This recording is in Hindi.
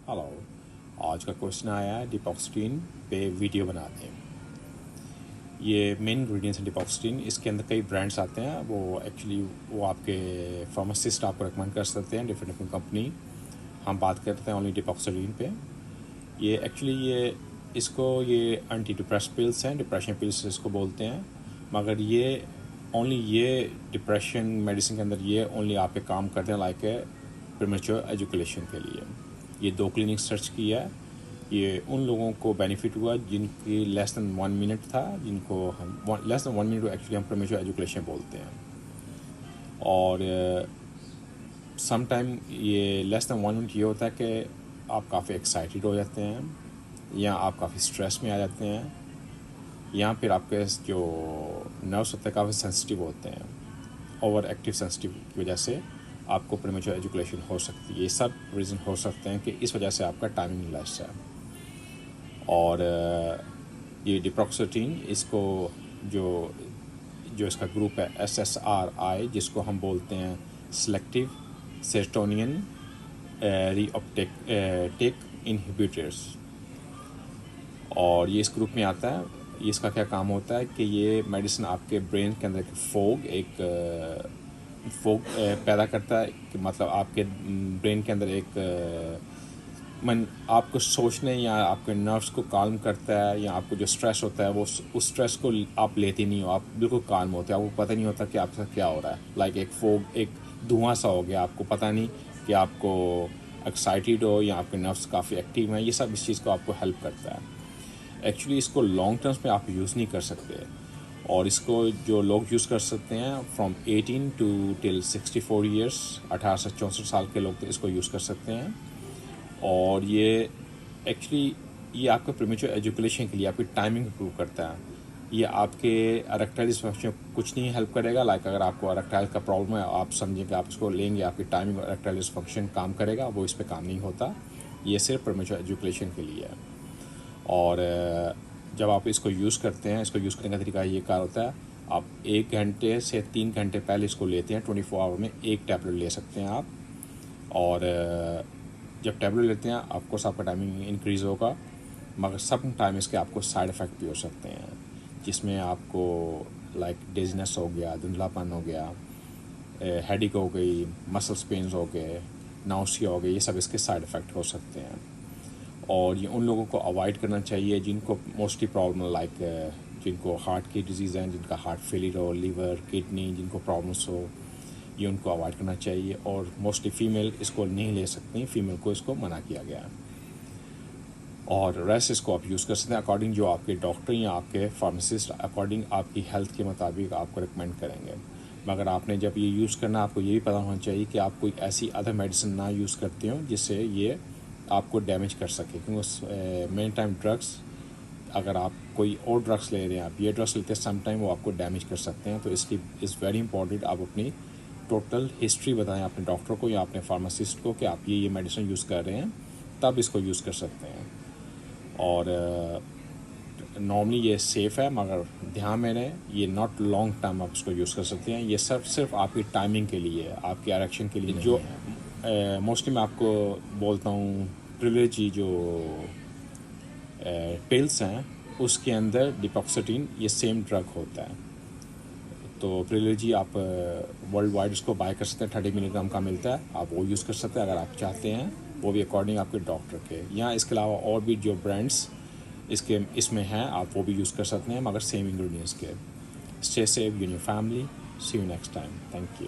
हेलो, आज का क्वेश्चन आया है डिपॉक्सिटीन पे वीडियो बनाते हैं। ये मेन इंग्रेडिएंट्स है डिपॉक्सिटीन। इसके अंदर कई ब्रांड्स आते हैं, वो आपके फार्मासिस्ट आपको रिकमेंड कर सकते हैं, डिफरेंट डिफरेंट कंपनी। हम बात करते हैं ओनली डिपॉक्सिटीन पे। ये ये एंटी डिप्रेशन पिल्स हैं, डिप्रेशन पिल्स इसको बोलते हैं, मगर ये डिप्रेशन मेडिसिन के अंदर ये ओनली आप पे काम करते हैं लाइक प्रीमेच्योर एजुकेशन के लिए। ये 2 क्लिनिक सर्च किया है। ये उन लोगों को बेनिफिट हुआ जिनकी लेस दैन 1 मिनट था, जिनको हम लेस दैन 1 मिनट एक्चुअली हम प्रीमेच्योर एजुकेशन बोलते हैं। और सम टाइम ये लेस दैन 1 मिनट ये होता है कि आप काफ़ी एक्साइटेड हो जाते हैं, या आप काफ़ी स्ट्रेस में आ जाते हैं, या फिर आपके जो नर्व्स होते हैं काफ़ी सेंसिटिव होते हैं। ओवर एक्टिव सेंसिटिव की वजह से आपको प्रीमेच्योर एजुकेशन हो सकती है। ये सब रीज़न हो सकते हैं कि इस वजह से आपका टाइमिंग लेस है। और ये डिप्रॉक्सिटीन इसको जो इसका ग्रुप है SSRI, जिसको हम बोलते हैं सेलेक्टिव सेरोटोनिन रीअपटेक इनहिबिटर्स, और ये इस ग्रुप में आता है। इसका क्या काम होता है कि ये मेडिसिन आपके ब्रेन के अंदर फोग पैदा करता है, कि मतलब आपके ब्रेन के अंदर आपको सोचने या आपके नर्व्स को काल्म करता है, या आपको जो स्ट्रेस होता है वो उस स्ट्रेस को आप लेते नहीं हो, आप बिल्कुल काल्म होते हैं, आपको पता नहीं होता कि आपके साथ क्या हो रहा है। लाइक एक धुआं सा हो गया, आपको पता नहीं कि आपको एक्साइटेड हो या आपके नर्व्स काफ़ी एक्टिव हैं। ये सब इस चीज़ को आपको हेल्प करता है। एक्चुअली इसको लॉन्ग टर्म्स में आप यूज़ नहीं कर सकते, और इसको जो लोग यूज़ कर सकते हैं फ्रॉम 18 टू टिल 64 ईयर्स, 18 से 64 साल के लोग तो इसको यूज़ कर सकते हैं। और ये आपका प्रीमेच्योर एजुकेशन के लिए आपकी टाइमिंग इम्प्रूव करता है। ये आपके इरेक्टाइल डिसफंक्शन कुछ नहीं हेल्प करेगा। लाइक अगर आपको इरेक्टाइल का प्रॉब्लम है, आप समझें कि आप इसको लेंगे, आपकी टाइमिंग और इरेक्टाइल डिसफंक्शन काम करेगा, वो इस पर काम नहीं होता। ये सिर्फ प्रीमेच्योर एजुकेशन के लिए है। और जब आप इसको यूज़ करते हैं, इसको यूज़ करने का तरीका ये कार होता है, आप 1 घंटे से 3 घंटे पहले इसको लेते हैं। 24 आवर में 1 टैबलेट ले सकते हैं आप। और जब टैबलेट लेते हैं ऑफकोर्स आपका टाइमिंग इंक्रीज़ होगा, मगर सम टाइम इसके आपको साइड इफ़ेक्ट भी हो सकते हैं, जिसमें आपको लाइक डिज़नेस हो गया, धुंधलापन हो गया, हेडेक हो गई, मसल्स पेन्स हो गए, नाउसिया हो गई। ये सब इसके साइड इफ़ेक्ट हो सकते हैं। और ये उन लोगों को अवॉइड करना चाहिए जिनको मोस्टली प्रॉब्लम लाइक जिनको हार्ट की डिजीज़ हैं, जिनका हार्ट फेलियर हो, लीवर, किडनी, जिनको प्रॉब्लम्स हो, ये उनको अवॉइड करना चाहिए। और मोस्टली फ़ीमेल इसको नहीं ले सकती, फ़ीमेल को इसको मना किया गया है। और रेस्ट इसको आप यूज़ कर सकते हैं अकॉर्डिंग जो आपके डॉक्टर या आपके फार्मासिस्ट अकॉर्डिंग आपकी हेल्थ के मुताबिक आपको रिकमेंड करेंगे। मगर आपने जब ये यूज़ करना, आपको ये भी पता होना चाहिए कि आप कोई ऐसी अदर मेडिसिन ना यूज़ करते हो जिससे ये आपको डैमेज कर सके। क्योंकि मेन टाइम ड्रग्स, अगर आप कोई और ड्रग्स ले रहे हैं, आप ये ड्रग्स लेते हैं, सम टाइम वो आपको डैमेज कर सकते हैं। तो इसकी इज़ वेरी इंपॉर्टेंट आप अपनी टोटल हिस्ट्री बताएं अपने डॉक्टर को या अपने फार्मासिस्ट को कि आप ये मेडिसिन यूज़ कर रहे हैं, तब इसको यूज़ कर सकते हैं। और नॉर्मली ये सेफ़ है, मगर ध्यान में रहे ये नॉट लॉन्ग टर्म आप इसको यूज़ कर सकते हैं। ये सिर्फ आपकी टाइमिंग के लिए है, आपके इरेक्शन के लिए। जो मोस्टली मैं आपको बोलता हूँ, प्रिविलेजी जो पिल्स हैं उसके अंदर डिपॉक्सिटीन ये सेम ड्रग होता है। तो प्रिविलेजी आप वर्ल्ड वाइड उसको बाय कर सकते हैं, 30 मिलीग्राम का मिलता है, आप वो यूज़ कर सकते हैं अगर आप चाहते हैं, वो भी अकॉर्डिंग आपके डॉक्टर के। या इसके अलावा और भी जो ब्रांड्स इसमें हैं आप वो भी यूज़ कर सकते हैं, मगर सेम इंग्रेडिएंट्स के। Stay safe, your family, see you next time, thank you.